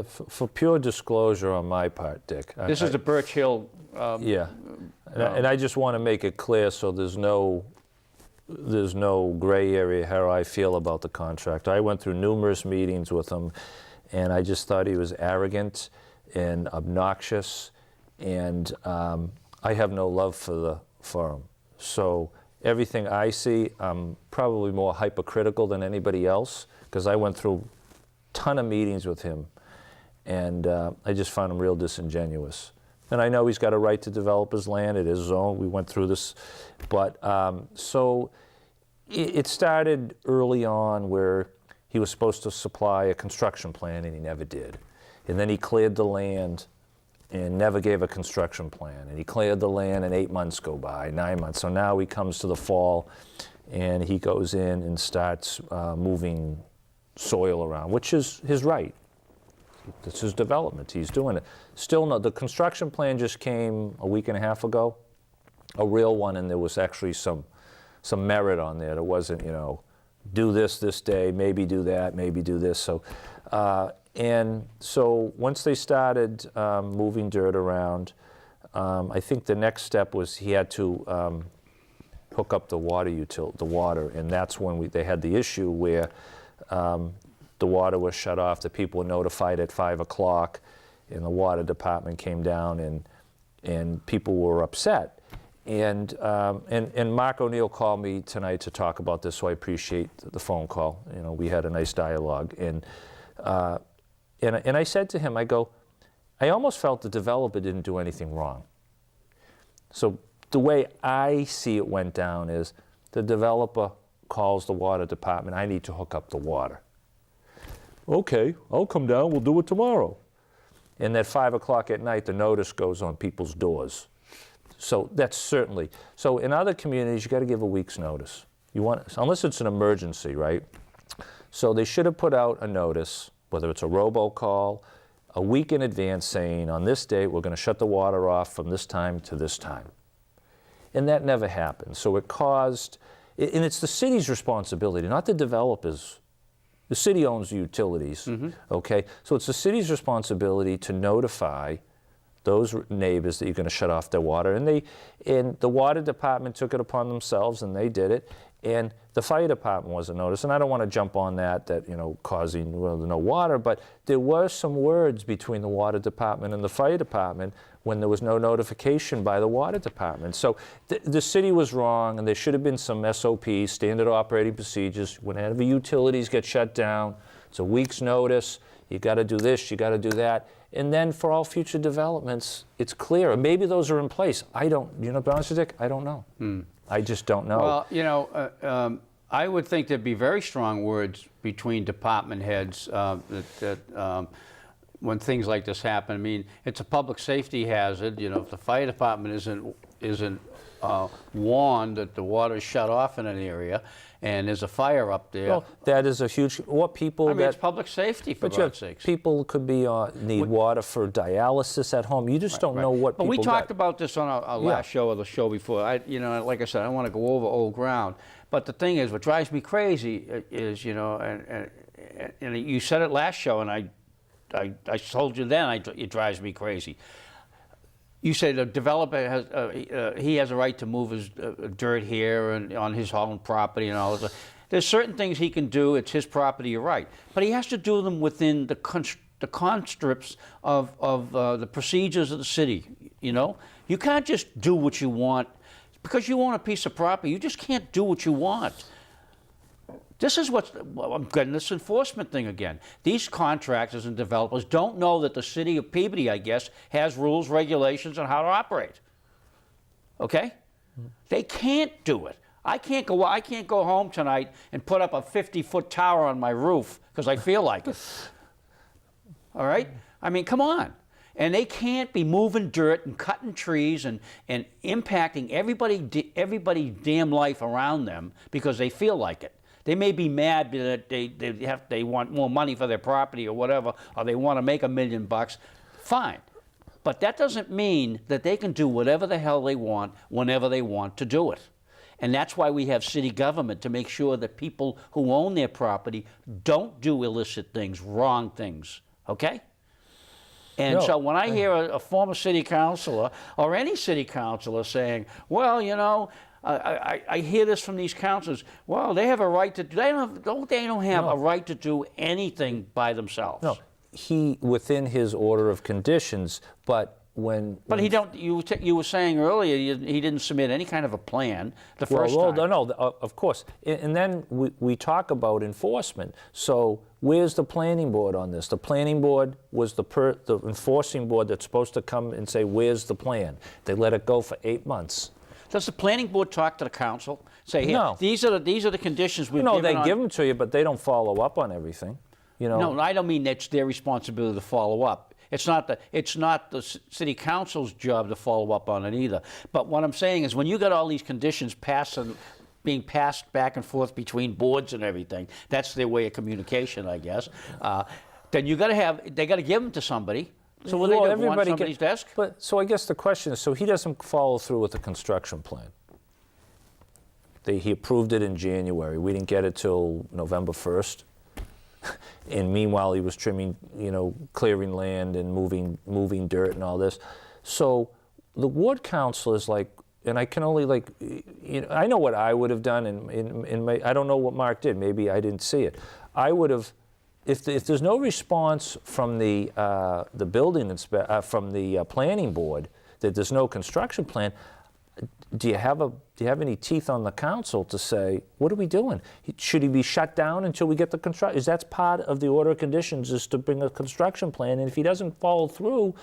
for pure disclosure on my part, Dick. This is the Birch Hill. And I just want to make it clear, so there's no gray area how I feel about the contract. I went through numerous meetings with him, and I just thought he was arrogant and obnoxious, and I have no love for him. So everything I see, I'm probably more hypercritical than anybody else, because I went through a ton of meetings with him, and I just found him real disingenuous. And I know he's got a right to develop his land. It is his own. We went through this. But so it started early on where he was supposed to supply a construction plan, and he never did. And then he cleared the land and never gave a construction plan. And he cleared the land, and 8 months go by, 9 months. So now he comes to the fall, and he goes in and starts moving soil around, which is his right. This is development. He's doing it. Still, no. The construction plan just came a week and a half ago, a real one, and there was actually some merit on there. It wasn't, you know, do this day, maybe do that, maybe do this. So, and so once they started moving dirt around, I think the next step was he had to hook up the water, and that's when they had the issue where the water was shut off. The people were notified at 5 o'clock, and the water department came down, and people were upset. And Mark O'Neill called me tonight to talk about this, so I appreciate the phone call. You know, we had a nice dialogue, and I said to him, I go, I almost felt the developer didn't do anything wrong. So the way I see it went down is the developer calls the water department, I need to hook up the water. Okay, I'll come down, we'll do it tomorrow. And at 5 o'clock at night, the notice goes on people's doors. So that's certainly, so in other communities, you got to give a week's notice. Unless it's an emergency, right? So they should have put out a notice, whether it's a robocall, a week in advance saying, on this date, we're going to shut the water off from this time to this time. And that never happened. So it caused, and it's the city's responsibility, not the developers. The city owns the utilities, okay? So it's the city's responsibility to notify those neighbors that you're going to shut off their water. And the water department took it upon themselves, and they did it. And the fire department wasn't noticed. And I don't want to jump on that you know, causing no water, but there were some words between the water department and the fire department when there was no notification by the water department. So the city was wrong, and there should have been some SOPs, standard operating procedures. Whenever utilities get shut down, it's a week's notice. You got to do this, you got to do that. And then for all future developments, it's clear. Maybe those are in place. I don't, you know, to be honest with you, Dick, I don't know. I just don't know. Well, you know, I would think there'd be very strong words between department heads when things like this happen. I mean, it's a public safety hazard. You know, if the fire department isn't warned that the water is shut off in an area and there's a fire up there. Well, that is a huge, what people I mean, it's public safety, for God's sakes. People could be need water for dialysis at home. You just don't know what people But we talked got. about this on our last show or the show before. You know, like I said, I don't want to go over old ground. But the thing is, what drives me crazy is, you know, and you said it last show, and I told you then it drives me crazy. You say the developer has he has a right to move his dirt here and on his own property and all this. There's certain things he can do. It's his property, you're right, but he has to do them within the constricts of the procedures of the city. You know, you can't just do what you want because you want a piece of property. You just can't do what you want. This is I'm getting this enforcement thing again. These contractors and developers don't know that the city of Peabody, I guess, has rules, regulations on how to operate. Okay? They can't do it. I can't go home tonight and put up a 50-foot tower on my roof because I feel like it. All right? I mean, come on. And they can't be moving dirt and cutting trees and impacting everybody's damn life around them because they feel like it. They may be mad that they want more money for their property or whatever, or they want to make $1 million. Fine. But that doesn't mean that they can do whatever the hell they want whenever they want to do it. And that's why we have city government, to make sure that people who own their property don't do illicit things, wrong things. Okay? And so when I hear a former city councilor or any city councilor saying, well, you know, I hear this from these councilors. Well, they have a right to. They don't have a right to do anything by themselves. No, he within his order of conditions, but when. But he don't. You were saying earlier he didn't submit any kind of a plan the first time. No, of course. And then we talk about enforcement. So where's the planning board on this? The planning board was the enforcing board that's supposed to come and say, where's the plan? They let it go for 8 months. Does the planning board talk to the council? Say, here, no. these are the conditions we've given. No, they give them to you, but they don't follow up on everything. You know. No, I don't mean that's their responsibility to follow up. It's not the city council's job to follow up on it either. But what I'm saying is, when you got all these conditions being passed back and forth between boards and everything, that's their way of communication, I guess. Then they got to give them to somebody. So will they want somebody's desk? But so I guess the question is, so he doesn't follow through with the construction plan. He approved it in January. We didn't get it till November 1st. And meanwhile, he was trimming, clearing land and moving dirt and all this. So the ward council is like, and I can only like, you know, I know what I would have done in my, I don't know what Mark did, maybe I didn't see it. I would have, if there's no response from the building from the planning board, that there's no construction plan, do you have any teeth on the council to say, what are we doing? Should he be shut down until we get the construction? Is that's part of the order of conditions, is to bring a construction plan, and if he doesn't follow through,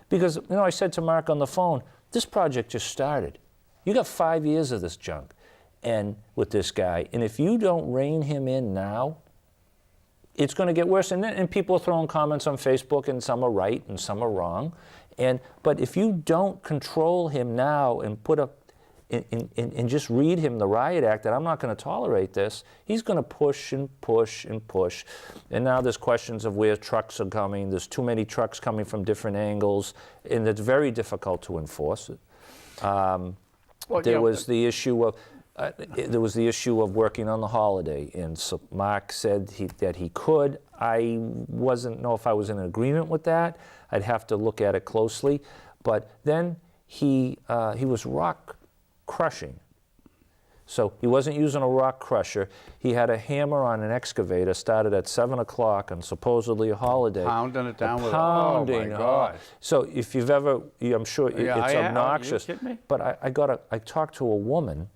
because, you know, I said to Mark on the phone, this project just started. You got 5 years of this junk, and with this guy, and if you don't rein him in now, it's going to get worse. And people are throwing comments on Facebook, and some are right and some are wrong. But if you don't control him now and put up and just read him the riot act that I'm not going to tolerate this, he's going to push and push and push. And now there's questions of where trucks are coming. There's too many trucks coming from different angles, and it's very difficult to enforce it. There was the issue of working on the holiday, and so Mark said that he could. I wasn't know if I was in agreement with that. I'd have to look at it closely. But then he was rock crushing. So he wasn't using a rock crusher. He had a hammer on an excavator, started at 7 o'clock on supposedly a holiday. Pounding it down with pounding. Oh, my God. So if you've ever, I'm sure it's obnoxious. You kidding me? But I talked to a woman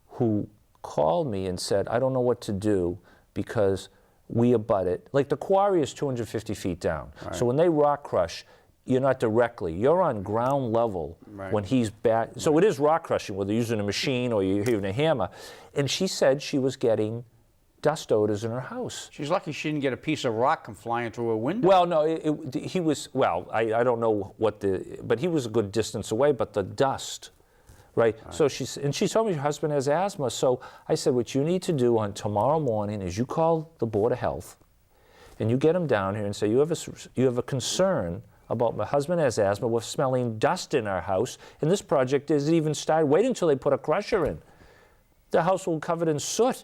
who called me and said, I don't know what to do because we abut it. Like the quarry is 250 feet down. Right. So when they rock crush, you're not directly. You're on ground level when he's back. So it is rock crushing, whether you're using a machine or you're using a hammer. And she said she was getting dust odors in her house. She's lucky she didn't get a piece of rock come flying through her window. Well, no, he was, well, I don't know what but he was a good distance away, but the dust, right? So she told me her husband has asthma. So I said, what you need to do on tomorrow morning is you call the Board of Health and you get them down here and say, you have a concern about my husband has asthma, we're smelling dust in our house, and this project isn't even started. Wait until they put a crusher in. The house will be covered in soot.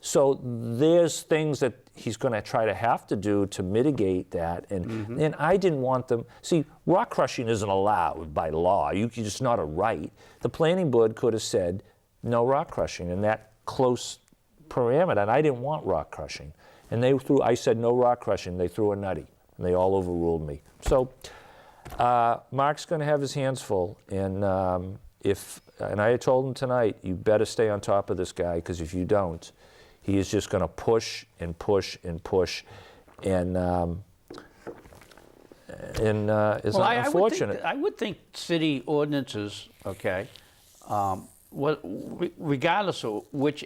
So there's things that he's going to try to have to do to mitigate that. And I didn't want them, see, rock crushing isn't allowed by law. It's just not a right. The planning board could have said no rock crushing in that close parameter, and I didn't want rock crushing. And I said no rock crushing, they threw a nutty, and they all overruled me. So Mark's going to have his hands full, and and I had told him tonight, you better stay on top of this guy, because if you don't, he is just going to push and push and push, and it's unfortunate. I would think city ordinances, okay, regardless of which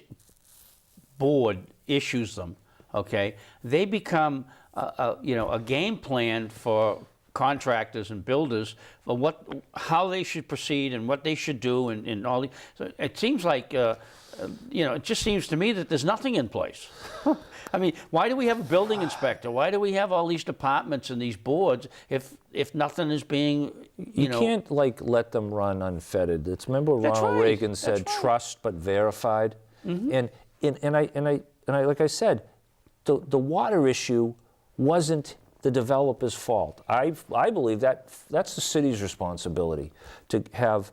board issues them, okay, they become a game plan for contractors and builders for how they should proceed and what they should do and all. So it seems like it just seems to me that there's nothing in place. I mean, why do we have a building inspector? Why do we have all these departments and these boards if nothing is being you can't let them run unfettered. Remember Ronald Reagan said trust but verified, and like I said, the water issue wasn't the developer's fault. I believe that's the city's responsibility to have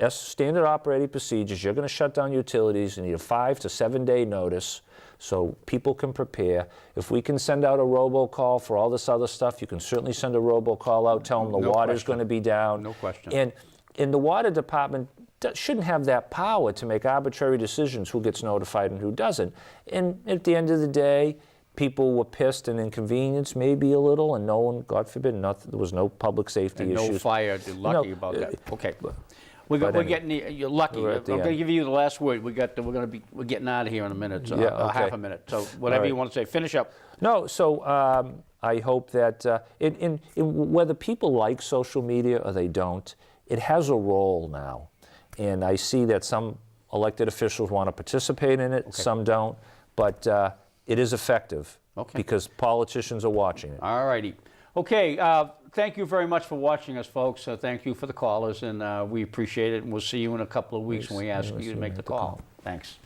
standard operating procedures. You're going to shut down utilities. You need a 5 to 7 day notice so people can prepare. If we can send out a robocall for all this other stuff, you can certainly send a robocall out, tell them the water's going to be down. No question. And in the water department shouldn't have that power to make arbitrary decisions who gets notified and who doesn't. And at the end of the day, people were pissed and inconvenienced maybe a little, and no one, God forbid, there was no public safety and issues. No fire. You're lucky about that. Okay. You're lucky. I'm going to give you the last word. We're getting out of here in a minute, so half a minute. So whatever you want to say, finish up. No, so I hope that whether people like social media or they don't, it has a role now. And I see that some elected officials want to participate in it, some don't, but it is effective because politicians are watching it. All righty. Okay, thank you very much for watching us, folks. Thank you for the callers, and we appreciate it. And we'll see you in a couple of weeks when we ask you to make the call. Thanks.